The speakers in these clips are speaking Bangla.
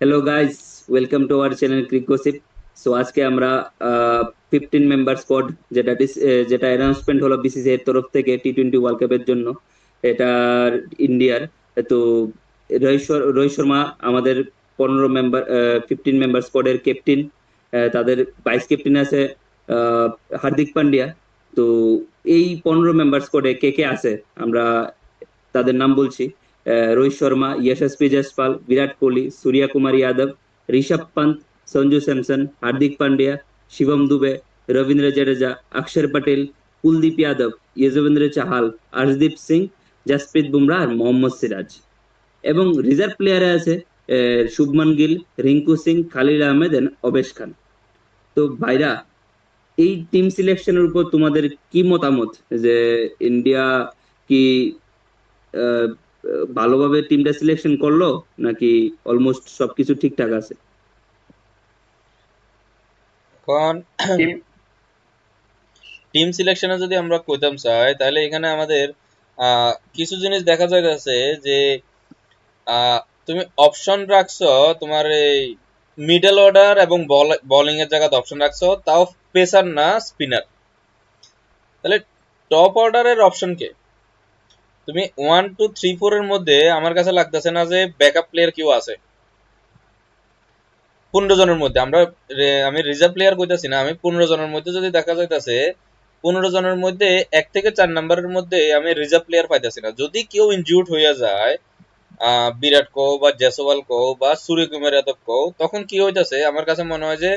Hello guys, welcome to our channel Crick Gossip. So আজকে আমরা 15 মেম্বার স্কোয়াড যেটা অ্যানাউন্সমেন্ট হলো বিসিসিআই এর তরফ থেকে টি-20 ওয়ার্ল্ড কাপের জন্য। এটা ইন্ডিয়ার। তো রোহিত শর্মা আমাদের 15 মেম্বার 15 মেম্বার স্কোয়াডের ক্যাপ্টেন। তাদের ভাইস ক্যাপ্টেন আছে আহ, হার্দিক পান্ডিয়া। তো এই 15 মেম্বার স্কোয়াডে কে কে আছে আমরা তাদের নাম বলছি। রোহিত শর্মা, यशस्वी जायसवाल, विराट कोहली, सूर्या कुमार यादव, ऋषभ पंत, संजू सैमसन, हार्दिक पांड्या, शिवम दुबे, रविंद्र जडेजा, अक्षर पटेल, कुलदीप यादव, यजुवेंद्र चाहाल, अर्शदीप सिंह, जसप्रीत बुमराह আর মোহাম্মদ সিরাজ। এবং রিজার্ভ প্লেয়ারে আছে শুভমান গিল, রিঙ্কু সিং, খালিল আহমেদ এন্ড অবেশ খান। তো ভাইরা, এই টিম সিলেকশনের উপর তোমাদের কি মতামত? যে ইন্ডিয়া কি আহ, ভালোভাবে টিমটা সিলেকশন করলো, নাকি অলমোস্ট সবকিছু ঠিকঠাক আছে? এখন টিম টিম সিলেকশনে যদি আমরা কইতাম চাই তাহলে এখানে আমাদের কিছু জিনিস দেখা যাইতেছে যে আহ, তুমি অপশন রাখছো তোমার এই মিডল অর্ডার এবং বোলিং এর জায়গাতে অপশন রাখছো, তাও পেসার না স্পিনার। তাহলে টপ অর্ডারের অপশন কে? তুমি 1 2 3 4 এর মধ্যে আমার কাছে লাগতেছে না যে ব্যাকআপ প্লেয়ার কেউ আছে। 15 জনের মধ্যে আমি রিজার্ভ প্লেয়ার কইতাছি না, আমি 15 জনের মধ্যে যদি দেখা যাইতাছে 15 জনের মধ্যে 1 থেকে 4 নম্বরের মধ্যে আমি রিজার্ভ প্লেয়ার পাইতেছি না। যদি কেউ ইনজিউর্ড হইয়া যায়, বিরাট কো বা জয়সওয়াল কো বা সূর্যকুমার যাদব কো, তখন কি হইতাছে আমার কাছে মনে হয় যে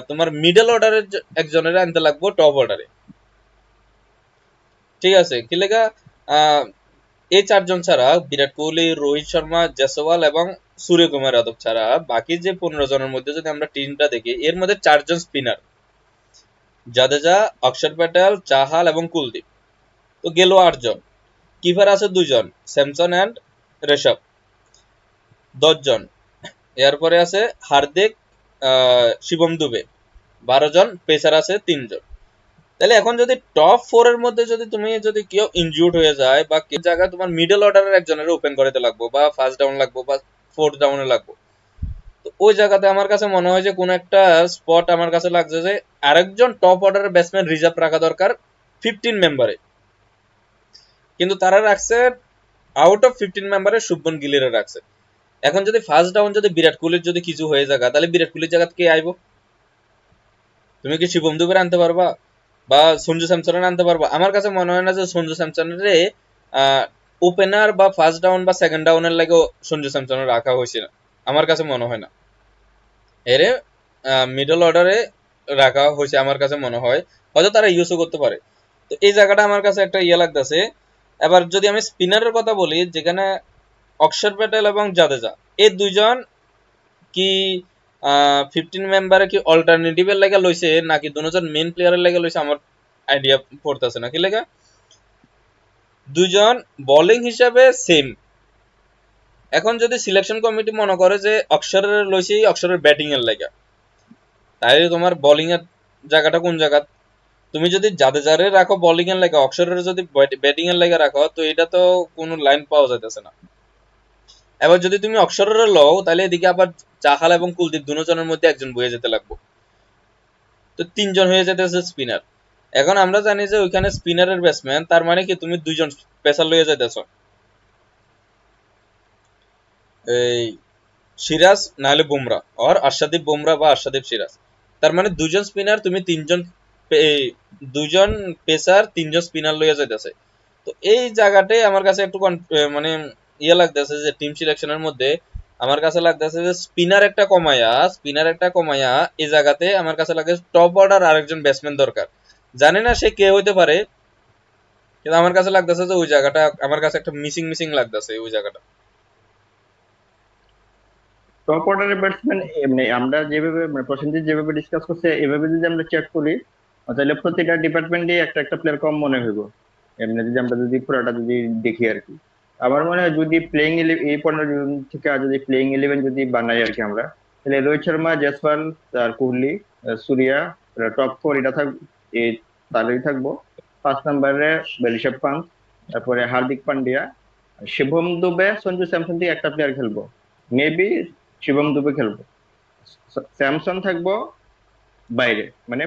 তোমার মিডল অর্ডারের একজনের আনতে লাগবো টপ অর্ডারে। ঠিক আছে, কি লেগা? আহ, এই চারজন ছাড়া বিরাট কোহলি, রোহিত শর্মা, জয়সওয়াল এবং সূর্যকুমার যাদব ছাড়া বাকি যে 15 জনের মধ্যে যদি আমরা টিমটা দেখি, এর মধ্যে 4 জন স্পিনার: জাদেজা, অক্ষর প্যাটেল, চাহাল এবং কুলদীপ। তো গেল 8 জন। কিপার আছে 2 জন, স্যামসন অ্যান্ড ঋষভ। 10 জন। এরপরে আছে হার্দিক, শিবম দুবে। 12 জন। পেসার আছে 3 জন। তাহলে এখন যদি টপ 4 এর মধ্যে যদি কেউ ইনজুর্ড হয়ে যায় বা কেউ জায়গায় তোমার মিডল অর্ডারের একজনের ওপেন করতে লাগবো বা ফার্স্ট ডাউন লাগবো বা ফোর্থ ডাউনে লাগবো, তো ওই জায়গাতে আমার কাছে মনে হয় যে কোন একটা স্পট আমার কাছে লাগছে যে আরেকজন টপ অর্ডারের ব্যাটসম্যান রিজার্ভ রাখা দরকার 15 মেম্বারে। কিন্তু তারা রাখছে আউট অফ 15 মেম্বারে শুভমন গিলের রাখছে। এখন যদি ফার্স্ট ডাউন যদি বিরাট কোহলির যদি কিছু হয়ে যায়, তাহলে বিরাট কোহলির জায়গা কে আইবো? তুমি কি শিবম দুবের আনতে পারবা বা সঞ্জু স্যামসনের আনতে পারবা? আমার কাছে মনে হয় না যে সঞ্জু স্যামসনের ওপেনার বা ফার্স্ট ডাউন বা সেকেন্ড ডাউনের লাগেও সঞ্জু স্যামসনের রাখা হয়েছে না। আমার কাছে মনে হয় না। এরে মিডল অর্ডারে রাখা হয়েছে আমার কাছে মনে হয়। হয়তো তারা ইউজও করতে পারে। তো এই জায়গাটা আমার কাছে একটা ইয়ে লাগতেছে। এবার যদি আমি স্পিনারের কথা বলি, যেখানে অক্ষর প্যাটেল এবং জাদেজা, এই 2 জন কি 15 মেম্বারে কি অল্টারনেটিভের লেগে লইছে নাকি দুজন মেইন প্লেয়ারের লেগে লইছে আমার আইডিয়া পড়তেছে না। কি লেগে 2 জন বোলিং হিসাবে সেম। এখন যদি সিলেকশন কমিটি মনে করে যে অক্ষরের লইছে অক্ষরের ব্যাটিং এর লেগে, তাহলে তোমার বোলিং এর জায়গাটা কোন জায়গা? তুমি যদি জাদেজারে রাখো বোলিং এর লেগে, অক্ষরের যদি ব্যাটিং এর লেগে রাখো, তো এটা তো কোনো লাইন পাওয়া যাইতেছে না। এবার যদি তুমি অক্ষরের লও, তাহলে এদিকে আবার চাহাল এবং কুলদীপ দুজনের মধ্যে একজন বয়ে যেতে লাগবে। তো 3 জন হয়ে যেতেছে স্পিনার। এখন আমরা জানি যে ওইখানে স্পিনারের ব্যাটসম্যান, তার মানে কি তুমি 2 জন পেসার লইয়া যাইতেছ, এই সিরাজ নাহলে বুমরা আর আর্শদীপ বুমরা বা আর্শদীপ সিরাজ। তার মানে 2 জন স্পিনার, তুমি 3 জন 2 জন পেসার, 3 জন স্পিনার লইয়া যাইতেছে। তো এই জায়গাটাই আমার কাছে একটু মানে ইয়ে লাগতেছে যে টিম সিলেকশনের মধ্যে আমার কাছে লাগতেছে যে স্পিনার একটা কমায়া এই জায়গাতে আমার কাছে লাগে টপ অর্ডার আরেকজন ব্যাটসম্যান দরকার। জানি না সে কে হইতে পারে, কিন্তু আমার কাছে লাগতেছে যে ওই জায়গাটা আমার কাছে একটা মিসিং মিসিং লাগতেছে ওই জায়গাটা। টপ অর্ডারের ব্যাটসম্যান এমনি আমরা যেভাবে প্রসেনজিৎ যেভাবে ডিসকাস করছে এভাবে যদি আমরা চেক করি, তাহলে প্রতিটা ডিপার্টমেন্টে একটা একটা প্লেয়ার কম মনে হইব। এমনি যদি আমরা যদি পুরাটা যদি দেখি আর কি, আমার মনে হয় যদি প্লেইং এই 15 জন থেকে আর যদি প্লেইং 11 যদি বানাই আর কি আমরা, তাহলে রোহিত শর্মা, জয়সওয়াল, আর কোহলি, সূর্যা, টপ 4 এটা এই তাদেরই থাকবো। 5 নম্বরে ঋষভ পান্ত, তারপরে হার্দিক পান্ডিয়া, শিবম দুবে, সঞ্জু স্যামসন থেকে একটা প্লেয়ার খেলবো মেবি। শিবম দুবে খেলবো, স্যামসন থাকবো বাইরে, মানে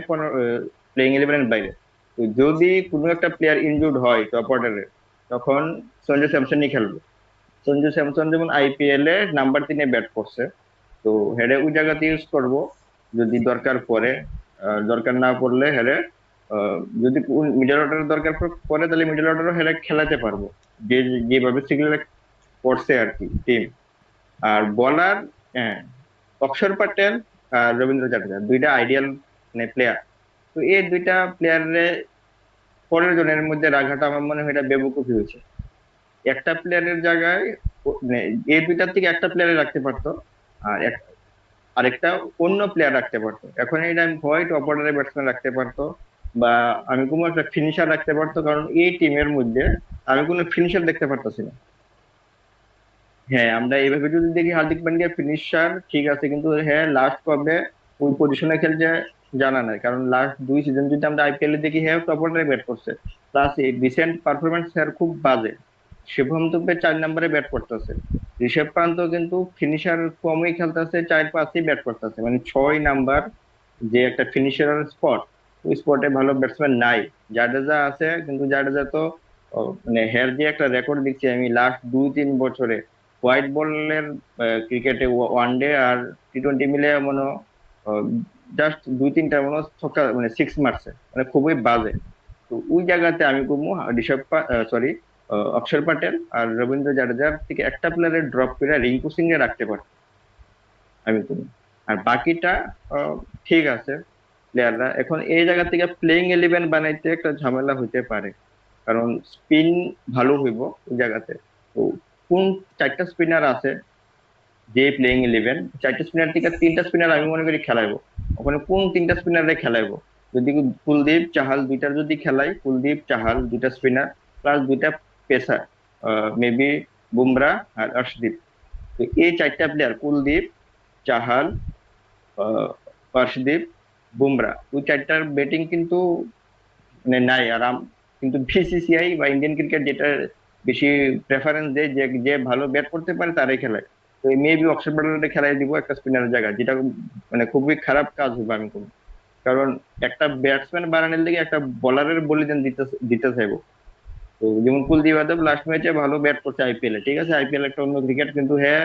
প্লেইং ইলেভেনের বাইরে। তো যদি কোনো একটা প্লেয়ার ইনজুর্ড হয় টপ অর্ডারে, তখন সঞ্জু স্যামসনই খেলবে। সঞ্জু স্যামসন যেমন আইপিএল এ নাম্বার 3-এ ব্যাট করছে, তো হেডে ওই জায়গাতে ইউজ করব যদি দরকার পড়ে। দরকার না পড়লে হেডে যদি মিডল অর্ডারের দরকার পড়ে, তাহলে মিডল অর্ডারও হেডে খেলাতে পারবো, যে যেভাবে সিগন্যাল করছে আর কি টিম। আর বলার, হ্যাঁ, অক্ষর প্যাটেল আর রবীন্দ্র জাদেজা দুইটা আইডিয়াল মানে প্লেয়ার। তো এই দুইটা প্লেয়ারে 15 জনের মধ্যে রাখাটা আমার মনে হয় এটা বেবকুফি হয়েছে। একটা প্লেয়ারের জায়গায় মানে এই দুইটার থেকে একটা প্লেয়ারে রাখতে পারতো, আর আরেকটা অন্য প্লেয়ার রাখতে পারতো। এখন এটা আমি হোয়াইট অপরারে ব্যাটসম্যান রাখতে পারতো, বা আমি কোনো একটা ফিনিশার রাখতে পারতো, কারণ এই টিমের মধ্যে আমি কোনো ফিনিশার দেখতে পারতেছি না। হ্যাঁ, আমরা এইভাবে যদি দেখি হার্দিক পান্ডিয়া ফিনিশার ঠিক আছে, কিন্তু হ্যাঁ লাস্ট কবে ওই পজিশনে খেলছে জানা নাই, কারণ লাস্ট 2 সিজন যদি আমরা আইপিএল এ দেখি, হ্যাঁ টপ অর্ডারে ব্যাট করছে, প্লাস এই রিসেন্ট পারফরমেন্স হ্যাঁ খুব বাজে। শুভম দুবে 4 নম্বরে ব্যাট করতেছে, ঋষভ পান্ত কিন্তু ফিনিশার কমই খেলতেছে, 4-5ই ব্যাট করতেছে, মানে 6 নাম্বার যে একটা ফিনিশার স্পট, ওই স্পটে ভালো ব্যাটসম্যান নাই। জাডেজা আছে, কিন্তু জাডেজা তো মানে হের যে একটা রেকর্ড দিচ্ছি আমি লাস্ট 2-3 বছরে হোয়াইট বলের ক্রিকেটে, ওয়ানডে আর টি20 মিলে মনে জাস্ট 2-3টা মনে হয় ছক্কা মানে সিক্স মারছে, মানে খুবই বাজে। তো ওই জায়গাতে আমি কমু সরি অক্ষর প্যাটেল আর রবীন্দ্র জাদেজার থেকে একটা প্লেয়ারের ড্রপ করে রিঙ্কু সিং এ রাখতে পারি আমি কমু। আর বাকিটা আহ, ঠিক আছে প্লেয়াররা। এখন এই জায়গা থেকে প্লেইং ইলেভেন বানাইতে একটা ঝামেলা হইতে পারে, কারণ স্পিন ভালো হইব ওই জায়গাতে। তো কোন 4টা স্পিনার আছে যে প্লেইং ইলেভেন, 4টা স্পিনার থেকে 3টা স্পিনার আমি মনে করি খেলাইবো। ওখানে কোন 3টা স্পিনারে খেলাইবো? যদি কুলদীপ চাহাল দুইটার যদি খেলাই, কুলদীপ চাহাল 2টা স্পিনার প্লাস 2টা পেসার, মেবি বুমরা আর অর্শদীপ। তো এই 4টা প্লেয়ার কুলদীপ, চাহাল, আহ, অর্শদীপ, বুমরা, ওই 4টার ব্যাটিং কিন্তু মানে নাই। আর কিন্তু বিসিসিআই বা ইন্ডিয়ান ক্রিকেট যেটা বেশি প্রেফারেন্স দেয়, যে যে ভালো ব্যাট করতে পারে তারাই খেলায়। তো মেবি অক্ষর প্যাটেলকে খেলাই দিব একটা স্পিনারের জায়গা, যেটা মানে খুবই খারাপ কাজ হবে আমি করবো। কারণ একটা ব্যাটসম্যান বানানোর দিকে একটা বোলারের বলিদান দিতে দিতে চাইবো। তো যেমন কুলদীপ যাদব লাস্ট ম্যাচে ভালো ব্যাট করছে আইপিএল এ, ঠিক আছে আইপিএল একটা অন্য ক্রিকেট, কিন্তু হ্যাঁ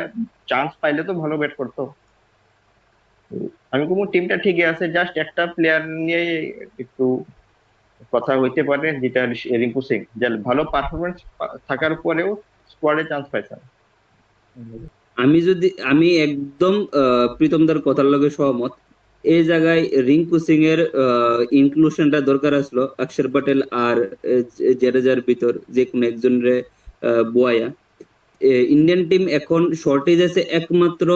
চান্স পাইলে তো ভালো ব্যাট করতো। তো আমি কোনো টিমটা ঠিকই আছে, জাস্ট একটা প্লেয়ার নিয়ে একটু কথা হইতে পারে, যেটা রিঙ্কু সিং, যে ভালো পারফরমেন্স থাকার পরেও স্কোয়াডে চান্স পাইছে না। আমি একদম প্রীতমদার কথার লগে সহমত। এই জায়গায় রিঙ্কু সিং এর ইনক্লুশনটা দরকার আসলো অক্ষর প্যাটেল আর জাডেজার ভিতর যে কোনো একজনের বোয়া। ইন্ডিয়ান টিম এখন শর্টেজ আছে একমাত্র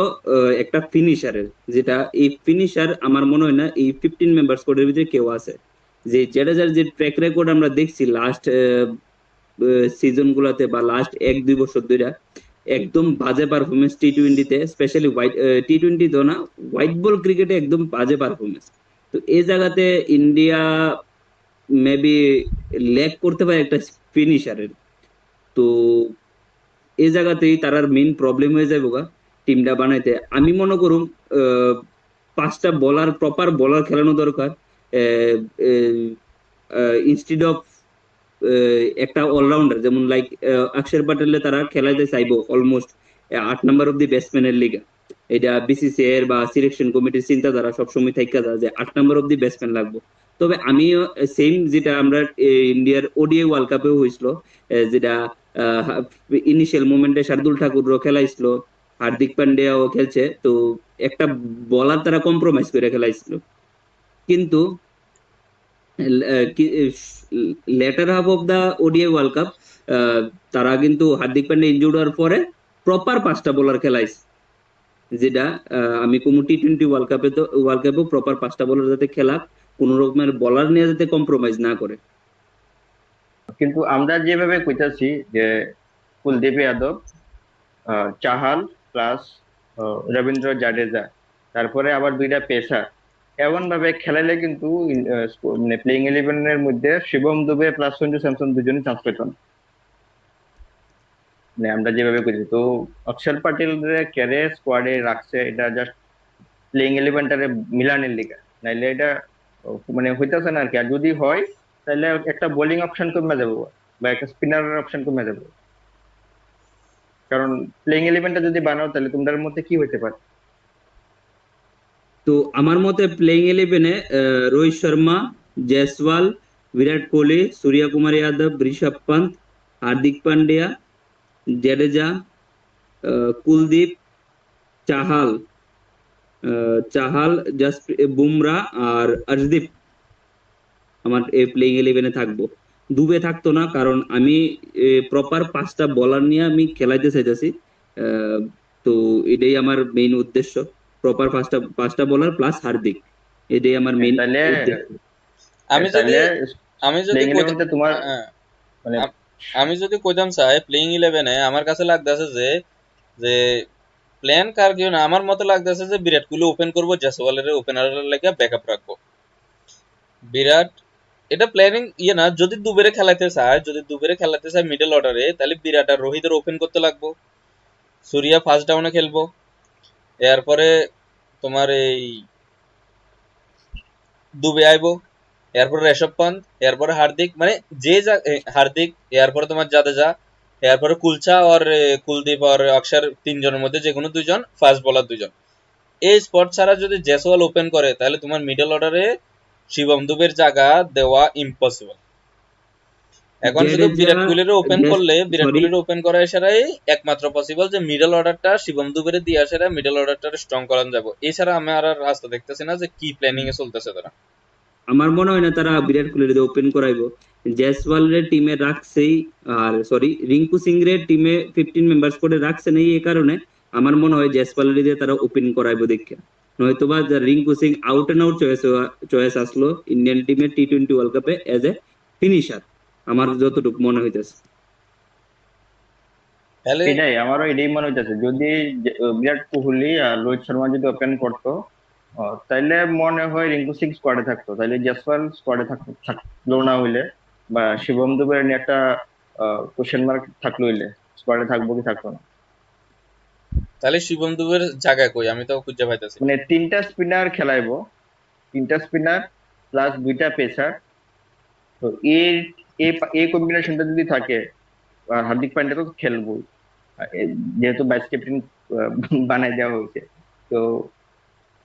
একটা ফিনিশারের, যেটা এই ফিনিশার আমার মনে হয় না এই 15 মেম্বার স্কোয়াডের ভিতরে কেউ আছে। যে জাডেজার যে ট্র্যাক রেকর্ড আমরা দেখছি লাস্ট সিজন গুলাতে বা লাস্ট 1-2 বছর ধরে, একদম বাজে পারফরমেন্স টি20-তে, স্পেশালি হোয়াইট টি20 তো না, হোয়াইট বল ক্রিকেটে একদম বাজে পারফরমেন্স। তো এই জায়গাতে ইন্ডিয়া মেবি ল্যাক করতে পারে একটা ফিনিশারের। তো এই জায়গাতেই তারার মেইন প্রবলেম হয়ে যাবে গা টিমটা বানাইতে। আমি মনে করুম 5টা প্রপার বলার খেলানো দরকার, ইনস্টিড অফ একটা অলরাউন্ডার, যেমন লাইক অক্ষর প্যাটেলে তারা খেলাইতে চাইবো অলমোস্ট 8 নাম্বার অব্দি ব্যাটসম্যানের লিগা। এটা বিসিসিআই এর বা সিলেকশন কমিটির চিন্তাধারা সবসময় থাইকা যায় যে 8 নাম্বার অব্দি ব্যাটসম্যান লাগবে। তবে আমিও সেম যেটা আমরা ইন্ডিয়ার ওডিআই ওয়ার্ল্ড কাপেও হয়েছিল, যেটা ইনিশিয়াল মোমেন্টে শার্দুল ঠাকুরও খেলাইছিল, হার্দিক পান্ডিয়াও খেলছে, তো একটা বলার তারা কম্প্রোমাইজ করে খেলাইছিল। কিন্তু later half of the ODI World Cup তারা কিন্তু হার্দিক পান্ডিয়া ইনজুর্ড হওয়ার পরে প্রপার 5টা বোলার খেলাইছে, যেটা আমি কোনো টি20 ওয়ার্ল্ড কাপেও প্রপার 5টা বোলার যাতে খেলা, কোন রকমের বলার নিয়ে যাতে কম্প্রোমাইজ না করে। কিন্তু আমরা যেভাবে কইতাছি যে কুলদীপ যাদব, চাহাল প্লাস রবীন্দ্র জাডেজা, তারপরে আবার 2টা পেসার, এমন ভাবে খেলাইলে কিন্তু মানে প্লেইং ইলেভেনের মধ্যে শিবম দুবে প্লাস সঞ্জু স্যামসন দুজনই চান্স পেত না। মানে আমরা যেভাবে করি তো অক্ষর পাটিল রে ক্যারে স্কোয়াডে রাখছে এটা জাস্ট প্লেইং ইলেভেনটারে মিলানের লিগা, নাইলে এটা মানে হইতেছে না আর কি। আর যদি হয় তাহলে একটা বোলিং অপশন কমে যাবো বা একটা স্পিনার অপশন কমে যাবো, কারণ প্লেইং ইলেভেনটা যদি বানাও তাহলে তোমাদের মধ্যে কি হইতে পারে? তো আমার মতে প্লেইং ইলেভেনে রোহিত শর্মা, জয়সওয়াল, বিরাট কোহলি, সূর্য কুমার যাদব, ঋষভ পন্ত, হার্দিক পান্ডিয়া, জাডেজা, কুলদীপ, চাহাল, চাহাল, বুমরা আর অর্শদীপ আমার এই প্লেইং ইলেভেনে থাকবো। দুবে থাকতো না, কারণ আমি প্রপার 5টা বলার নিয়ে আমি খেলাইতে চাইতেছি। আহ, তো এটাই আমার মেইন উদ্দেশ্য, প্রপার 5টা বলার প্লাস হার্দিক, এটাই আমার হ্যাঁ, মেইন তাহলে উদ্দেশ্য। আমি যদি তাহলে আমি যদি প্লেইং ইলেভেনটা তোমার হ্যাঁ, মানে আম- আমি যদি কইতাম চাই প্লেইং ইলেভেনে আমার কাছে লাগতেছে যে যে প্ল্যান কার কেউ না, আমার মতে লাগতেছে যে বিরাট কোহলি ওপেন করবো, জয়সওয়ালের ওপেনারের লেগে ব্যাকআপ রাখবো। বিরাট, এটা প্ল্যানিং ইয়ে না, যদি দুবেরে খেলাতে চায় মিডল অর্ডারে, তাহলে বিরাট আর রোহিতের ওপেন করতে লাগবো। সূর্যা ফার্স্ট ডাউনে খেলবো। এরপরে তোমার এই দুবে আইবো, এরপরে ঋষভ পান্ত, এরপরে হার্দিক, মানে হার্দিক, এরপরে তোমার জাদেজা, এরপরে কুলচা আর কুলদীপ আর অক্ষর, তিনজনের মধ্যে যে কোনো দুইজন, ফাস্ট বোলার দুইজন। এই স্পট ছাড়া যদি জয়সওয়াল ওপেন করে তাহলে তোমার মিডল অর্ডারে শিবম দুবের জায়গা দেওয়া ইম্পসিবল। এখন শুধু জাডেজা, বিরাট কোহলির ওপেন করলে, বিরাট সরি, কোহলির ওপেন করা এছাড়াই একমাত্র পসিবল যে মিডল অর্ডারটা শিবম দুবেরে দিয়ে আসে, মিডল অর্ডারটা স্ট্রং করানো যাবো। এছাড়া আমি আর রাস্তা দেখতেছি না যে কি প্ল্যানিং এ চলতেছে তারা। আমার মনে হয় না তারা বিরাট কোহলির ওপেন করাইবো। জয়সওয়ালের টিমে রাখছেই, আর সরি রিঙ্কু সিং রে টিমে 15 মেম্বার্স করে রাখছে না, এই কারণে আমার মনে হয় জয়সওয়ালের দিয়ে তারা ওপেন করাইবো দেখে। নয়তোবা Rinku Singh out and out choice আসলো ইন্ডিয়ান টিমের টি-20 ওয়ার্ল্ড কাপে এজ এ ফিনিশার, আমার যতটুকু মনে হইতেছে। তাহলে এটাই আমারও এটাই মনে হইতেছে, যদি বিরাট কোহলি আর রোহিত শর্মা যদি ওপেন করতো তাইলে মনে হয় রিঙ্কু সিং স্কোয়াডে থাকতো, তাইলে জয়সওয়াল স্কোয়াডে থাকলো না হইলে, বা শিবম দুবের নিয়ে একটা কোশ্চেন মার্ক থাকলো হইলে স্কোয়াডে থাকবো কি থাকতো না। তাহলে শিবম দুবের জায়গায় কই, আমি তো খুঁজে পাইতেছি না। মানে তিনটা স্পিনার খেলাইবো, তিনটা স্পিনার প্লাস দুইটা পেসার। তো এই এই কম্বিনেশনটা যদি থাকে, আর হার্দিক পান্ডিয়া তো খেলবোই, যেহেতু ভাইস ক্যাপ্টেন বানাই দেওয়া হয়েছে। তো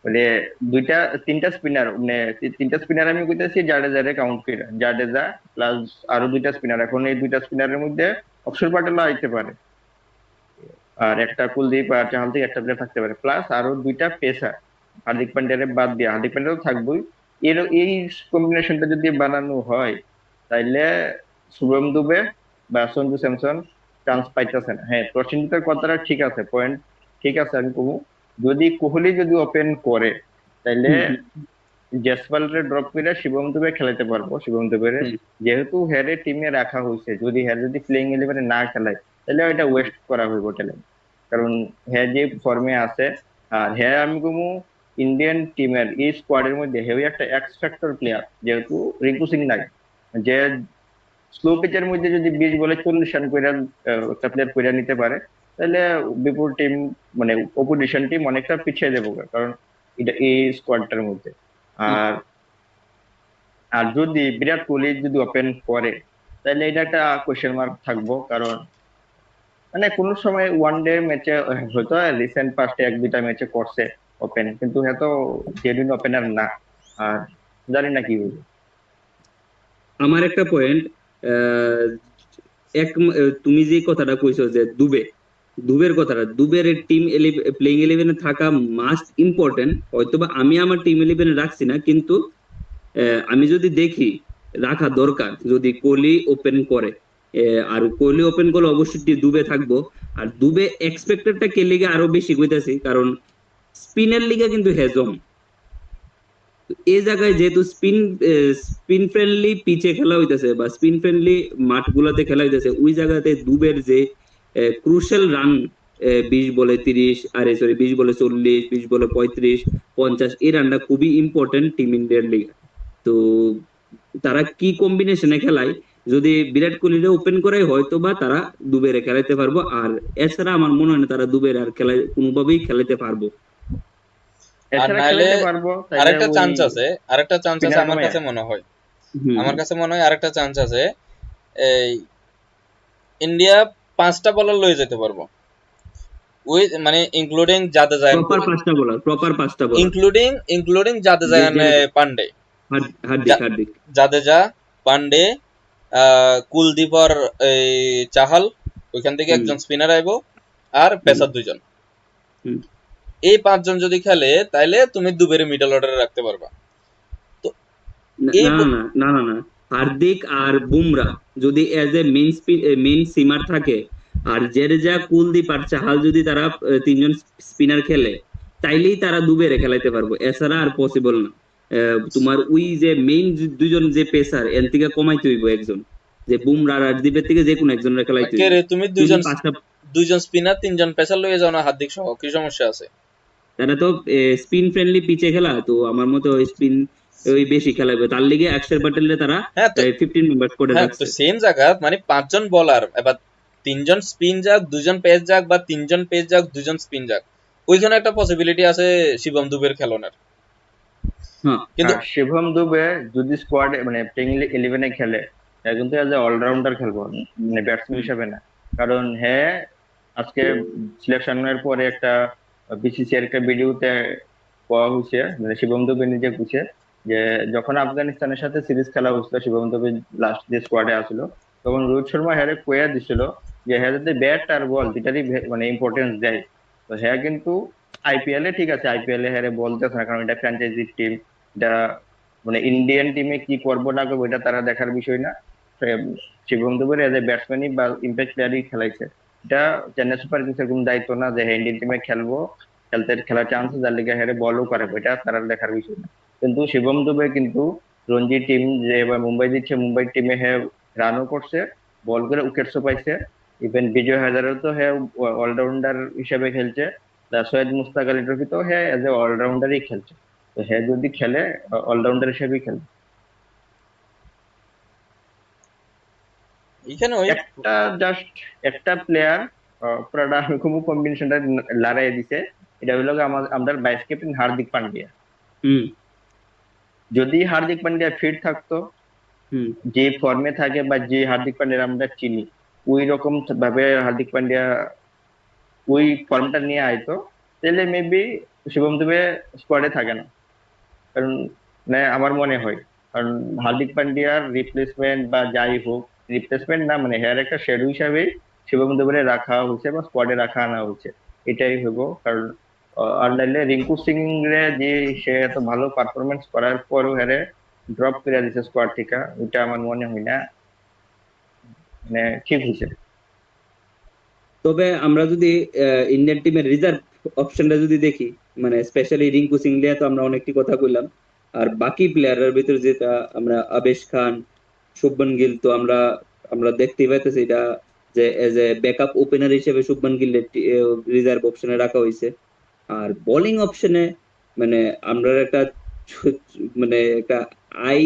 মানে দুইটা তিনটা স্পিনার, মানে তিনটা স্পিনার আমি কইতেছি জাডেজারে কাউন্ট করে, জাডেজা প্লাস আরো দুইটা স্পিনার। এখন এই দুইটা স্পিনারের মধ্যে অক্ষর পাটেল আইতে পারে, আর একটা কুলদীপ আর চাহাল থেকে একটা প্লেয়ার থাকতে পারে, প্লাস আরো দুইটা পেসার হার্দিক পান্ডিয়ারে বাদ দিয়ে। হার্দিক পান্ডিয়া তো থাকবোই। এই কম্বিনেশনটা যদি বানানো হয় তাইলে শুভম দুবে বা সঞ্জু স্যামসন চান্স পাইতেছে না। হ্যাঁ, প্রসেনজিতের কথাটা ঠিক আছে, পয়েন্ট ঠিক আছে, আমি কমু যদি কোহলি যদি ওপেন করে তাইলে হুম, হুম, জয়সওয়ালরে ড্রপ করে শিবম দুবে খেলাতে পারবো। শিবম দুবে হুম। যেহেতু হ্যারে টিমে রাখা হয়েছে, যদি হ্যার যদি প্লেইং ইলেভেনে না খেলায় তাহলে এটা ওয়েস্ট করা হইব ট্যালেন্ট, কারণ হ্যাঁ যে ফর্মে আছে। আর হ্যাঁ আমি কমু ইন্ডিয়ান টিমের এই স্কোয়াডের মধ্যে হেভি একটা এক্স ফ্যাক্টর প্লেয়ার, যেহেতু রিঙ্কু সিং নাই, যে স্লো পিচের মধ্যে যদি 20 বলে 40 রান করে একটা প্লেয়ার করে নিতে পারে, তাহলে বিপুল টিম মানে অপোজিশন টিম অনেকটা পিছিয়ে যাবো, কারণ এটা এই স্কোয়াডটার মধ্যে। আর আর যদি বিরাট কোহলি যদি ওপেন করে তাহলে এটা একটা কোয়েশ্চেন মার্ক থাকবো, কারণ মানে কোন সময় ওয়ান ডে ম্যাচে হয়তো রিসেন্ট পাস্টে এক দুইটা ম্যাচে করছে ওপেন, কিন্তু হ্যাঁ তো জেনুইন ওপেনার না। আর জানি না কি হইবে। আমার একটা পয়েন্ট, তুমি যে কথাটা কইছো যে দুবের কথাটা, দুবের টিম প্লেইং ইলেভেনে থাকা মাস্ট ইম্পর্টেন্ট। হয়তোবা আমি আমার টিম ইলেভেনে রাখছি না, কিন্তু আমি যদি দেখি রাখা দরকার যদি কোহলি ওপেন করে। আর কোহলি ওপেন করলে অবশ্যই দুবে থাকবো। আর দুবে এক্সপেক্টেডটা কে লিগে আরো বেশি কইতাছি, কারণ স্পিনের লিগে কিন্তু হেজম। এই জায়গায় যেহেতু স্পিন ফ্রেন্ডলি পিচে খেলা হইতেছে বা স্পিন ফ্রেন্ডলি মাঠগুলাতে খেলা হইতেছে, ওই জায়গাতে দুবের যে ক্রুশাল রান, 20 বলে 30, আরে সরি 20 বলে 40, 20 বলে 35, 50, এই রানটা খুবই ইম্পর্টেন্ট টিম ইন্ডিয়ার লিগে। তো তারা কি কম্বিনেশনে খেলায়, যদি বিরাট কোহলিরে ওপেন করে হয়তো বা তারা দুবেরে খেলাইতে পারবো, আর এছাড়া আমার মনে হয় না তারা দুবের আর খেলা কোনোভাবেই খেলাইতে পারবো। আর এছাড়া নাহলে খেলাতে পারবো তাইলে আরেকটা ওই চান্স আছে, আরেকটা চান্স আছে স্পিনার আমার কমায়। কাছে মনে হয়, হুম আমার কাছে মনে হয় আরেকটা চান্স আছে। এই ইন্ডিয়া 5টা বলার লয়ে যেতে পারবো, ওই মানে ইনক্লুডিং জাদেজা, প্রপার পাঁচটা বলার, ইনক্লুডিং জাদেজা যে and যেরকম পান্ডে। হার্দিক জা- হার্দিক জাদেজা, পান্ডে, কুলদীপ আর এই চাহাল, ওইখান থেকে হুম একজন স্পিনার আইবো, আর হুম পেসার 2 জন। হুম। এই 5 জন যদি খেলে তাইলে তুমি দুবেরে মিডল অর্ডারে রাখতে পারবা। তো না এই না না না না না, হার্দিক আর বুমরা যদি এজ এ মেইন সিমার থাকে, আর জাডেজা কুলদীপ আর চাহাল যদি তারা তিনজন স্পিনার খেলে, তাইলেই তারা দুবেরে খেলাইতে পারবো, এছাড়া আর পসিবল না। তোমার ওই যে মেইন দুজন যে পেসার এর থেকে কমাইতে হইব একজন, যে বুমরা আর হার্দিকের থেকে যে কোনো একজনের খেলাইতে কে হইব। রে, তুমি তুমি পাঁচটা, দুইজন স্পিনার 3জন পেসার লয়ে যাও না হার্দিক সহ, কি সমস্যা আছে? তারা তো স্পিন ফ্রেন্ডলি পিচে খেলা, তো আমার মতে ওই স্পিন ওই বেশি খেলাবে, তার লিগে অক্ষর প্যাটেলে তারা হ্যাঁ তো, 15 মেম্বার্স করে হ্যাঁ তো রাখছে। সেম জায়গা মানে 5জন বলার, এবার 3জন স্পিন যাক, 2জন পেস যাক, বা 3জন পেস যাক 2জন স্পিন যাক, ওইখানে একটা পসিবিলিটি আছে শিবম দুবের খেলনের। হ্যাঁ কিন্তু আর শিবম দুবে যদি স্কোয়াডে মানে প্লেইং 11-এ খেলে, হ্যাঁ কিন্তু এজ এ অলরাউন্ডার খেলবো, মানে ব্যাটসম্যান হুম হিসেবে না। কারণ হ্যাঁ আজকে সিলেকশনের পরে একটা বিসিসিআই একটা ভিডিওতে কোয়া হয়েছে, মানে শিবম দুবে নিজে বুঝে যে যখন আফগানিস্তানের সাথে সিরিজ খেলা হয়েছিল, শিবম দুবে লাস্ট যে স্কোয়াডে আসলো, তখন রোহিত শর্মা হ্যারে কোয়া দিছিল যে হ্যাঁ যাতে ব্যাট আর বল দুটারই মানে ইম্পর্টেন্স দেয়। তো হ্যাঁ কিন্তু আইপিএল এ ঠিক আছে, আইপিএল এ হ্যারে বলতেছে না, কারণ এটা ফ্র্যাঞ্চাইজি টিম, এটা মানে ইন্ডিয়ান টিমে কি করবো না করবো এটা তারা দেখার বিষয় না। শিবম দুবে এজ এ ব্যাটসম্যানই বা ইম্প্যাক্ট প্লেয়ারই খেলাইছে। এটা চেন্নাই সুপার কিংসের কোনো দায়িত্ব না যে হ্যাঁ ইন্ডিয়ান টিমে খেলবো, খেলার চান্স যার লিগে হ্যারে বলও করে, এটা তারা দেখার বিষয় না। কিন্তু শিবম দুবে কিন্তু রঞ্জি টিম যে এবার মুম্বাই দিচ্ছে, মুম্বাই টিমে হ্যাঁ রানও করছে, বল করে উইকেটসও পাইছে। ইভেন বিজয় হাজারেও তো হ্যাঁ অলরাউন্ডার হিসেবে খেলছে। সৈয়দ মুস্তাক আলী ট্রফিতেও হ্যাঁ এজ এ অলরাউন্ডারই খেলছে। তো হ্যাঁ যদি খেলে অলরাউন্ডার হিসেবেই খেলবে। এখানে ওই একটা জাস্ট একটা প্লেয়ার পুরাটা খুব কম্বিনেশনটা লড়াই দিছে, এটা হলো গিয়ে আমাদের ভাইস ক্যাপ্টেন হার্দিক পান্ডিয়া। হুম যদি হার্দিক পান্ডিয়া ফিট থাকতো, হুম যে ফর্মে থাকে বা যে হার্দিক পান্ডিয়া আমরা চিনি, ওই রকম ভাবে হার্দিক পান্ডিয়া ওই ফর্মটা নিয়ে আইতো, তাহলে মেবি শিবম দুবে স্কোয়াডে থাকে না। কারণ মানে আমার মনে হয়, কারণ হার্দিক পান্ডিয়ার রিপ্লেসমেন্ট বা যাই হোক, রিপ্লেসমেন্ট না মানে হেয়ার একটা শেডো হিসাবে শিবম দুবে রাখা হয়েছে বা স্কোয়াডে রাখা আনা হয়েছে, এটাই হইব। কারণ আর নাইলে রিঙ্কু সিং রে যে সে এত ভালো পারফরমেন্স করার পরও হেরে ড্রপ করে দিছে স্কোয়াড থেকে, ওইটা আমার মনে হয় না মানে ঠিক হয়েছে। তবে আমরা যদি ইন্ডিয়ান টিমের রিজার্ভ অপশনটা যদি দেখি, মানে স্পেশালি রিঙ্কু সিং নিয়ে তো আমরা অনেকটি কথা কইলাম, আর বাকি প্লেয়ারের ভিতরে যেটা আমরা আবেশ খান, শুভমান গিল, তো আমরা আমরা দেখতেই পাইতেছি এটা, যে এজ এ ব্যাকআপ ওপেনার হিসেবে শুভমান গিল রিজার্ভ অপশনে রাখা হয়েছে। আর বোলিং অপশনে মানে আমরা একটা মানে একটা আই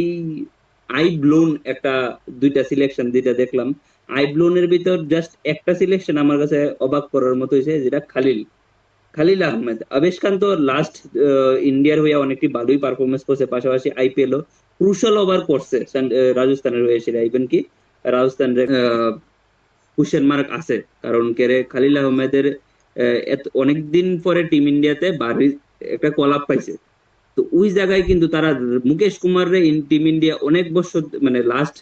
আই ব্লোন একটা দুইটা সিলেকশন যেটা দেখলাম, আই ব্লোনের ভিতর জাস্ট একটা সিলেকশন আমার কাছে অবাক করার মতো হয়েছে, যেটা খালিল খালিল আহমেদ। আবেশ খান তো লাস্ট ইন্ডিয়ার হয়ে অনেকটি ভালোই পারফরমেন্স করছে, পাশাপাশি আইপিএল ও ক্রুশাল ওভার করছে রাজস্থানের হয়ে, সেটা ইভেন কি রাজস্থানের কুশন মার্ক আছে, কারণ কেরে খালিল আহমেদের অনেকদিন পরে টিম ইন্ডিয়াতে বাড়ি একটা কল আপ পাইছে। তো ওই জায়গায় কিন্তু তারা মুকেশ কুমার রে টিম ইন্ডিয়া অনেক বছর মানে লাস্ট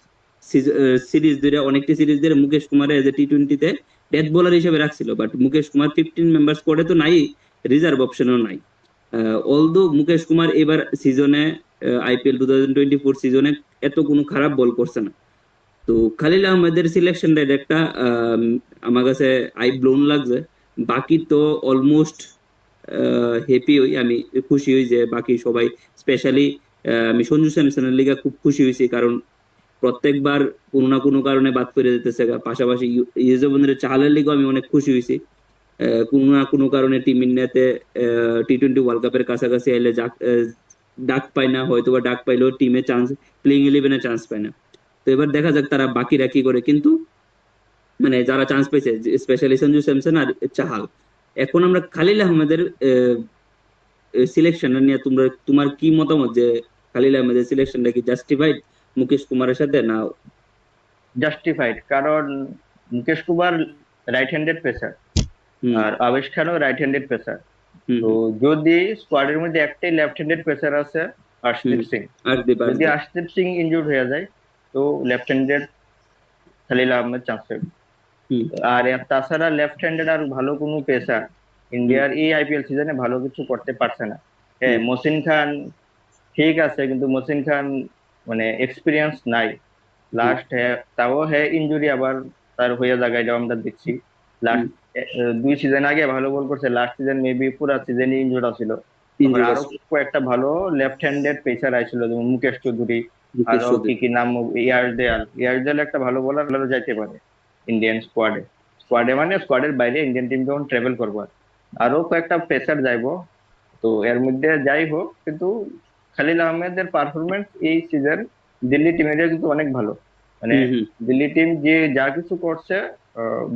সিরিজ ধরে অনেকটি সিরিজ ধরে মুকেশ কুমার এজ এ টি-20 তে ডেথ বোলার হিসেবে রাখছিল, বাট মুকেশ কুমার 15 মেম্বার স্কোয়াডে তো নাই, রিজার্ভ অপশনও নাই। অলদো মুকেশ কুমার এবার সিজনে আইপিএল 2024 সিজনে এত কোনো খারাপ বল করছে না। তো খালিল আহমেদের সিলেকশনটা একটা আমার কাছে আই ব্লোন লাগছে। বাকি তো অলমোস্ট হ্যাপি হই আমি, খুশি হই যে বাকি সবাই, স্পেশালি আমি সঞ্জু স্যামসনের লিগে খুব খুশি হয়েছি, কারণ প্রত্যেকবার কোনো না কোনো কারণে বাদ করে দিতেছে। পাশাপাশি ইউজুবেন্দ্র চাহালের লিগেও আমি অনেক খুশি হয়েছি, কোনো না কোনো কারণে টিম ইন্ডিয়াতে টি-20 ওয়ার্ল্ড কাপের কাছাকাছি এলে ডাক পায় না, হয়তো বা ডাক পাইলেও টিমে চান্স, প্লেইং 11-এ চান্স পায় না। তো এবার দেখা যাক তারা বাকিরা কি করে, কিন্তু মানে যারা চান্স পেয়েছে স্পেশালি সঞ্জু স্যামসন আর চাহাল, এখন আমরা খালিল আহমেদের সিলেকশন নিয়ে তোমার কি মতামত, যে খালিল আহমেদের সিলেকশনটা কি জাস্টিফাইড মুকেশ কুমারের সাথে না? জাস্টিফাইড, কারণ Mukesh Kumar right handed pacer হুম আর আবেশ খানও রাইট হ্যান্ডেড পেসার। হুম তো হুম যদি স্কোয়াডের মধ্যে একটাই লেফট হ্যান্ডেড পেসার আছে, হুম। আর্শদীপ সিং, আর্শদীপ যদি আর্শদীপ। আর্শদীপ সিং ইনজুর্ড হয়ে যায় তো left handed Khalil Ahmed chance পাবে। হুম আর তাছাড়া লেফট হ্যান্ডেড আর ভালো কোনো পেসার হুম ইন্ডিয়ার এই আইপিএল সিজনে ভালো কিছু করতে পারছে না। হ্যাঁ, হুম মসিন খান ঠিক আছে, কিন্তু মসিন খান মানে এক্সপিরিয়েন্স নাই। হুম লাস্ট তাও হ্যাঁ ইনজুরি আবার তার হয়ে জায়গায়, এটা আমরা দেখছি। হুম। লাস্ট 2 সিজন আগে ভালো বল করছে, লাস্ট সিজন মেবি পুরা সিজনই ইনজুর্ড ছিল। তারপর ইনজুরি আরো আছে। কয়েকটা ভালো লেফট হ্যান্ডেড পেসার আইছিল, যেমন মুকেশ চৌধুরী, মুকেশ আরো কি চৌধুরী। কি নাম, ইয়ারদেল। ইয়ারদেল একটা ভালো বোলার, ভালো যাইতে পারে ইন্ডিয়ান স্কোয়াডে। স্কোয়াডে মানে স্কোয়াডের বাইরে ইন্ডিয়ান টিম যখন ট্রাভেল করবো আর। আরো কয়েকটা পেসার যাইবো। তো এর মধ্যে যাই হোক, কিন্তু খালিল আহমেদের পারফরমেন্স এই সিজন দিল্লি টিমের কিন্তু অনেক ভালো। মানে হুম হুম। দিল্লি টিম যে যা কিছু করছে,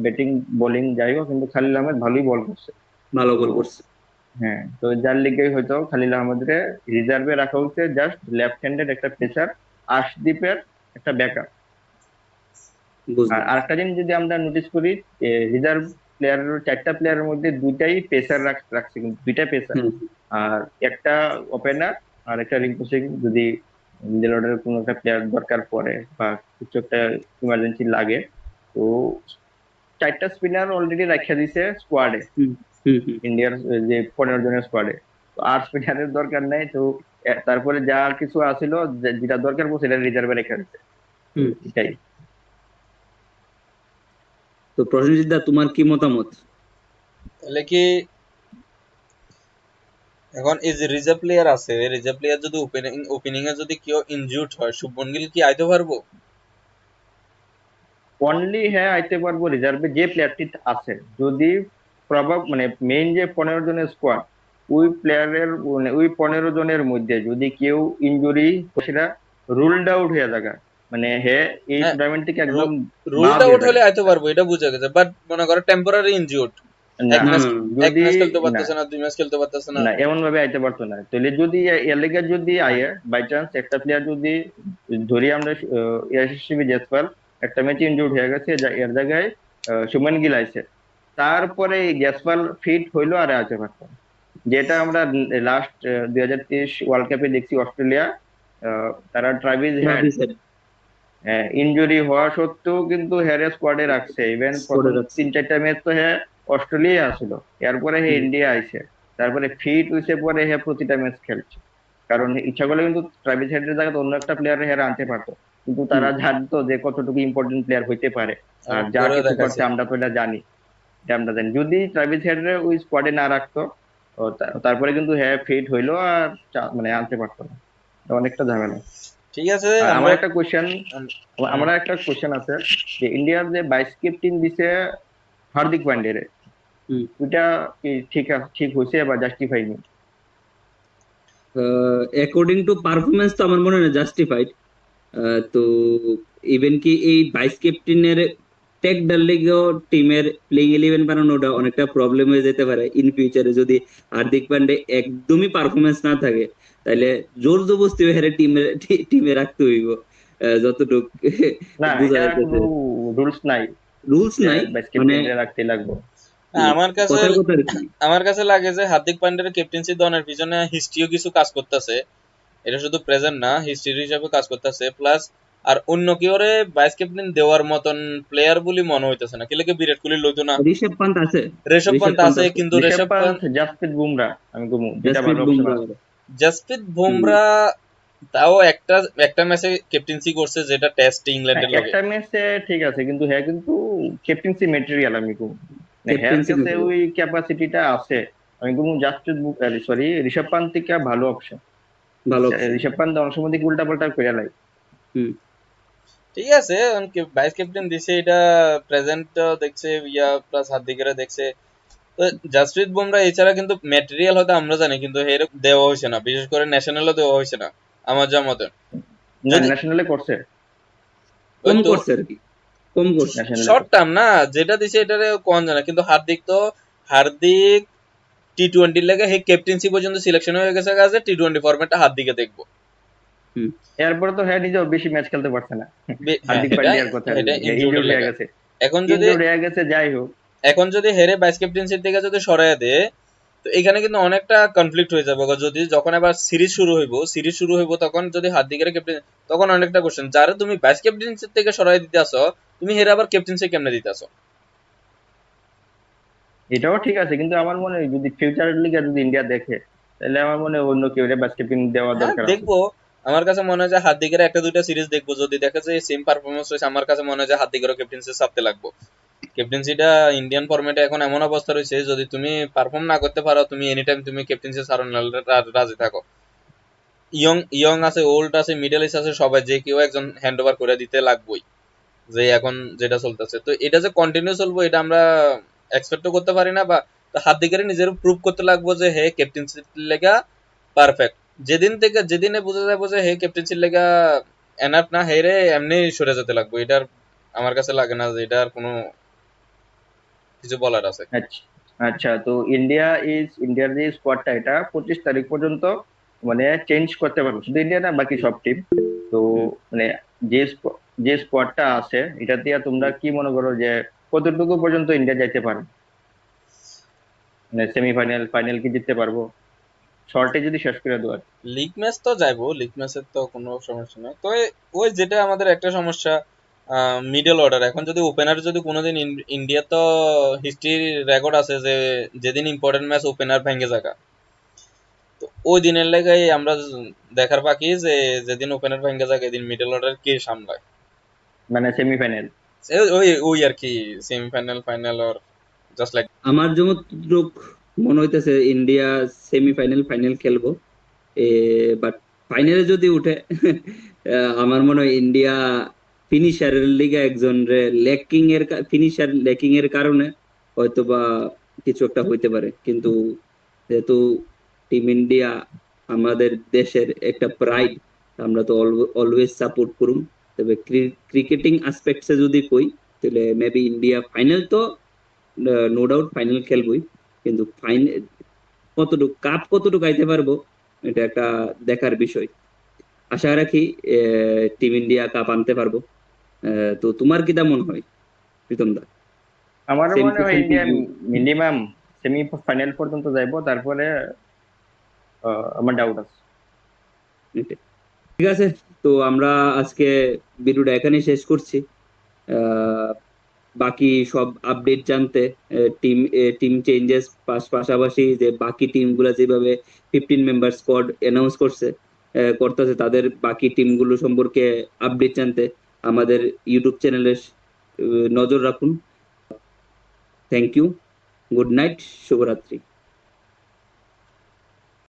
ব্যাটিং বোলিং যাই হোক, কিন্তু খালিল আহমেদ ভালোই বল করছে। ভালো তো গোল করছে। হ্যাঁ, তো যার লিগে হয়তো খালিল আহমেদকে রিজার্ভে রাখা হচ্ছে, জাস্ট লেফট হ্যান্ডেড একটা পেসার, আশদীপের একটা ব্যাকআপ। আর বুঝলাম। আরেকটা জিনিস যদি আমরা নোটিস করি, রিজার্ভ প্লেয়ারের 4টা প্লেয়ারের মধ্যে 2টাই পেসার রাখছে, কিন্তু 2টা পেসার। হুম আর একটা ওপেনার আর একটা রিঙ্কু সিং, যদি মিডল অর্ডারের কোনো একটা প্লেয়ার দরকার পড়ে বা কিছু একটা ইমার্জেন্সি লাগে, তো 4টা স্পিনার অলরেডি রাখিয়া দিছে স্কোয়াডে, হুম হুম হুম ইন্ডিয়ার যে 15 জনের স্কোয়াডে। তো আর স্পিনারের দরকার নাই তো। তারপরে যা কিছু আছিল, যেটা দরকার পড়ছে সেটা রিজার্ভে রেখে দিচ্ছে। তো হুম। এটাই। তো প্রসেনজিৎ দা, তোমার কি মতামত? তাহলে কি এখন এই যে রিজার্ভ প্লেয়ার আছে, রিজার্ভ প্লেয়ার যদি ওপেনিং এ যদি কেউ ইনজুর্ড হয়, শুভমন গিল কি আইতে পারবো? অনলি হ্যাঁ আইতে পারবো রিজার্ভে যে প্লেয়ারটি আছে, যদি প্রভাব মানে মেইন যে 15 জনের স্কোয়াড, ওই প্লেয়ারের মানে ওই 15 জনের মধ্যে যদি কেউ ইনজুরি সেটা রুলড আউট হয়ে যাবে, মানে হ্যাঁ এই হ্যাঁ, টুর্নামেন্ট থেকে একদম রুলড বাদ আউট হয়ে হলে যাবে। আইতে পারবো, এটা বুঝা গেছে, বাট মনে করো টেম্পোরারি ইনজিউর্ড, না, এক না ম্যাচ না না। এক যদি ম্যাচ খেলতে না পারতেছে না, 2 ম্যাচ খেলতে পারতেছে না। না এমন ভাবে আইতে পারতো না, তাহলে যদি এর লেগে যদি আয়ে বাই চান্স একটা প্লেয়ার যদি ধরি আমরা ইয়াশাসী জয়সওয়াল একটা ম্যাচে ইনজুর্ড হয়ে গেছে, এর জায়গায় শুভমান গিল আইছে, তারপরে জয়সওয়াল ফিট হইলো আর আইতে পারতো না। যেটা আমরা লাস্ট 2023 ওয়ার্ল্ড কাপে দেখছি অস্ট্রেলিয়া, তারা Travis head Travis head injury হওয়া সত্ত্বেও কিন্তু হ্যারে স্কোয়াডে রাখছে। ইভেন করে প্রথম রাখছে। 3-4টা ম্যাচ তো হ্যাঁ অস্ট্রেলিয়া আসলো, এরপরে হে হুম ইন্ডিয়া আইছে, তারপরে ফিট হইছে, পরে হ্যাঁ প্রতিটা ম্যাচ খেলছে। কারণ ইচ্ছা করলে কিন্তু ট্রাভিস হেডের জায়গায় অন্য একটা প্লেয়ার হ্যাঁ আনতে পারতো, কিন্তু হুম। তারা জানতো যে কতটুকু ইম্পর্টেন্ট প্লেয়ার হইতে পারে। আর আমি যা করেও কিছু করছে দেখাইছে। আমরা তো এটা জানি, এটা আমরা জানি। যদি ট্রাভিস হেডের ওই স্কোয়াডে না রাখতো, তারপরে কিন্তু হ্যাঁ ফিট হইলো আর মানে আনতে পারতো না। এটা অনেকটা ঝামেলা। ঠিক আছে, আর আমরা আমার একটা কোশ্চেন, আমার একটা কোশ্চেন আছে, যে ইন্ডিয়ার যে ভাইস ক্যাপ্টেন দিছে হার্দিক পান্ডেরে, হুম। ওইটা কি ঠিক হয়েছে বা জাস্টিফাই নেই? অ্যাকর্ডিং টু পারফরমেন্স তো আমার মনে হয় জাস্টিফাইড। তো ইভেন কি এই ভাইস ক্যাপ্টেনের টেক ডাল লিগেও টিমের প্লেইং 11 বানানোটা অনেকটা প্রবলেম হয়ে যেতে পারে ইন ফিউচারে, যদি হার্দিক পান্ডে একদমই পারফরমেন্স না থাকে, তাহলে জোর জবরদস্তি হেরে টিমে টিমে রাখতে হইব, যতটুক না, বোঝা এটা যাইতেছে। কোনো রুলস নাই রুলস যে নাই, ভাইস মানে ক্যাপ্টেন রাখতে লাগবে। আমার কাছে কথার কথা আর কি। আমার কাছে লাগে যে হার্দিক পান্ডের ক্যাপ্টেন্সি দলের পিছনে হিস্ট্রিও কিছু কাজ করতেছে, এটা শুধু প্রেজেন্ট না, হিস্ট্রি হিসাবে কাজ করতেছে। প্লাস আর অন্য কেউ ভাইস ক্যাপ্টেন দেওয়ার মতন প্লেয়ার বলে মনে হইতেছে না, কি বিরাট কোহলি লইতো না, ঋষভ পান্ত আছে। ঋষভ ঋষভ পান্ত পান্ত আছে, আছে। কিন্তু ঋষভ ঋষভ পান্থ, পান্ত, জাসপ্রীত বুমরা, আমি কমু দুইটা জসপ্রীত ভালো অপশন বুমরাহ। আছে। জাসপ্রীত হুম। বুমরা তাও একটা একটা ম্যাচে ক্যাপ্টেন্সি করছে, যেটা টেস্ট হ্যাঁ, ইংল্যান্ডের লগে। একটা ম্যাচে ঠিক আছে, কিন্তু হ্যাঁ কিন্তু ক্যাপ্টেন্সি ম্যাটেরিয়াল আমি কমু, মানে হ্যার ক্যাপ্টেন্সি কাছে ম্যাটেরিয়াল। ওই ক্যাপাসিটিটা আছে। আমি কমু জাসপ্রীত সরি ঋষভ পান্থ থেকে ভালো অপশন। ভালো অপশন। ঋষভ পান্থ অনেক সময় দেখি উল্টা পাল্টা করে লাই। হুম। ঠিক আছে, ভাইস ক্যাপ্টেন দিছে, এটা প্রেজেন্ট দেখছে ইয়া প্লাস হার্দিকেরা দেখছে। তো জাসপ্রীত বুমরা এছাড়া কিন্তু ম্যাটেরিয়াল হয়তো আমরা জানি, কিন্তু এর দেওয়া হয়েছে না, বিশেষ করে ন্যাশনালও দেওয়া হয়েছে না আমার যা মতে। না, যদি ন্যাশনালে করছে। কম হয়তো করছে আর কি, কম করছে। ন্যাশনাল শর্ট টার্ম না, যেটা দিছে এটারে কোন জানা, কিন্তু হার্দিক টি-20 লেগে হে ক্যাপ্টেন্সি পর্যন্ত সিলেকশন হয়ে গেছে, কাজে টি-20 ফরম্যাটটা হার্দিকে দেখবো। হুম। এরপরে তো হ্যাঁ নিজেও বেশি ম্যাচ খেলতে পারছে না। হ্যাঁ, হার্দিক এটা পান্ডিয়ার কথা এটা ইনজুরি ইনজুরি হয়ে লেগে। গেছে, এখন যদি ইনজুরি হয়ে গেছে, যাই হোক। হেরে ভাইস ক্যাপ্টেন্সির থেকে যদি সরাইয়া দে, তো এখানে কিন্তু অনেকটা কনফ্লিক্ট হয়ে যাবে। যদি যখন আবার সিরিজ শুরু হইব তখন যদি হার্দিকের ক্যাপ্টেন, তখন অনেকটা কোশ্চেন, যারা তুমি ভাইস ক্যাপ্টেন্সির থেকে সরাই দিতে আসো, তুমি হেরে আবার ক্যাপ্টেন্সি কেমনে দিতে আসো? এটাও ঠিক আছে, কিন্তু আমার মনে হয় যদি ফিউচার লিগে যদি ইন্ডিয়া দেখে, তাহলে আমার মনে হয় অন্য কেউ বাস্কেটিং দেওয়া হ্যাঁ, দরকার আছে। দেখবো। আমার কাছে মনে হয় যে হার্দিকের একটা দুইটা সিরিজ দেখবো, যদি দেখে যে সেম পারফরমেন্স হয়েছে, আমার কাছে মনে হয় যে হার্দিকেরও ক্যাপ্টেন্সি ছাড়তে লাগবো। ক্যাপ্টেন্সিটা ইন্ডিয়ান ফরম্যাটে এখন এমন অবস্থা রয়েছে, যদি তুমি পারফর্ম না করতে পারো, তুমি এনি টাইম তুমি ক্যাপ্টেন্সি ছাড়ো, নাহলে রাজি থাকো। ইয়ং আছে, ওল্ড আছে, মিডল ইস্ট আছে, সবাই যে কেউ একজন হ্যান্ড ওভার করে দিতে লাগবেই, যে এখন যেটা চলতেছে। তো এটা যে কন্টিনিউ চলবো এটা আমরা এক্সপেক্টও করতে পারি না, বা হার্দিকের নিজের প্রুভ করতে লাগবো যে হে ক্যাপ্টেন্সির লেগা পারফেক্ট। যেদিনে বোঝা যাবো যে হে ক্যাপ্টেন্সির লেগা এনাফ না, হেরে এমনি সরে যেতে লাগবো। এটার আমার কাছে লাগে না যে এটার কোনো কিছু বলার আছে। আচ্ছা, আচ্ছা, তো ইন্ডিয়ার যে স্কোয়াডটা, এটা 25 তারিখ পর্যন্ত মানে চেঞ্জ করতে পারবো, শুধু ইন্ডিয়া না, বাকি সব টিম। তো হুম। মানে যে স্কোয়াডটা আছে, এটা দিয়ে তোমরা কি মনে করো যে কতটুকু পর্যন্ত ইন্ডিয়া যাইতে পারে? মানে সেমিফাইনাল, ফাইনাল কি জিততে পারবো? শর্টে যদি শেষ করে দেওয়া। লিগ ম্যাচ তো যাইবো, লিগ ম্যাচের তো কোনো সমস্যা নাই। তো ওই যেটা আমাদের একটা সমস্যা, মিডল অর্ডার। এখন যদি ওপেনার যদি কোনোদিন ইন্ডিয়া তো হিস্ট্রি রেকর্ড আছে যে যেদিন ইম্পর্টেন্ট ম্যাচ ওপেনার ভেঙে যাকা, তো ওই দিনের লেগাই আমরা দেখার বাকি যে যেদিন ওপেনার ভেঙে যাক এদিন মিডল অর্ডার কে সামলায়। মানে সেমিফাইনাল। ওই ওই আর কি, semifinal final or just like. আমার যতটুক মনে হইতেছে ইন্ডিয়া সেমিফাইনাল ফাইনাল খেলবো, বাট ফাইনালে যদি উঠে আমার মনে হয় ইন্ডিয়া ফিনিশারের লিগে একজন ফিনিশার ল্যাকিং এর কারণে হয়তোবা কিছু একটা হইতে পারে। কিন্তু যেহেতু টিম ইন্ডিয়া আমাদের দেশের একটা প্রাইড, আমরা তো অলওয়েজ সাপোর্ট করুম। তবে ক্রিকেটিং অ্যাসপেক্টসে যদি কই, তাহলে মেবি ইন্ডিয়া ফাইনাল তো নো ডাউট ফাইনাল খেলবই, কিন্তু কতটুকু আইতে পারবো এটা একটা দেখার বিষয়। আশা রাখি টিম ইন্ডিয়া কাপ আনতে পারবো। তো তোমার কিটা মনে হয় প্রীতম দা? আমারও সেম মনে হয় question to India you. Minimum semifinal পর্যন্ত যাইবো, তারপরে আমার ডাউট আছে। ঠিক আছে, তো আমরা আজকে ভিডিওটা এখানেই শেষ করছি। আহ, বাকি সব আপডেট জানতে টিম টিম চেঞ্জেস পাশাপাশি যে বাকি টিমগুলো যেভাবে 15 মেম্বার স্কোয়াড অ্যানাউন্স করতেছে, তাদের বাকি টিমগুলো সম্পর্কে আপডেট জানতে আমাদের ইউটিউব চ্যানেলে নজর রাখুন। থ্যাংক ইউ, গুড নাইট, শুভরাত্রি।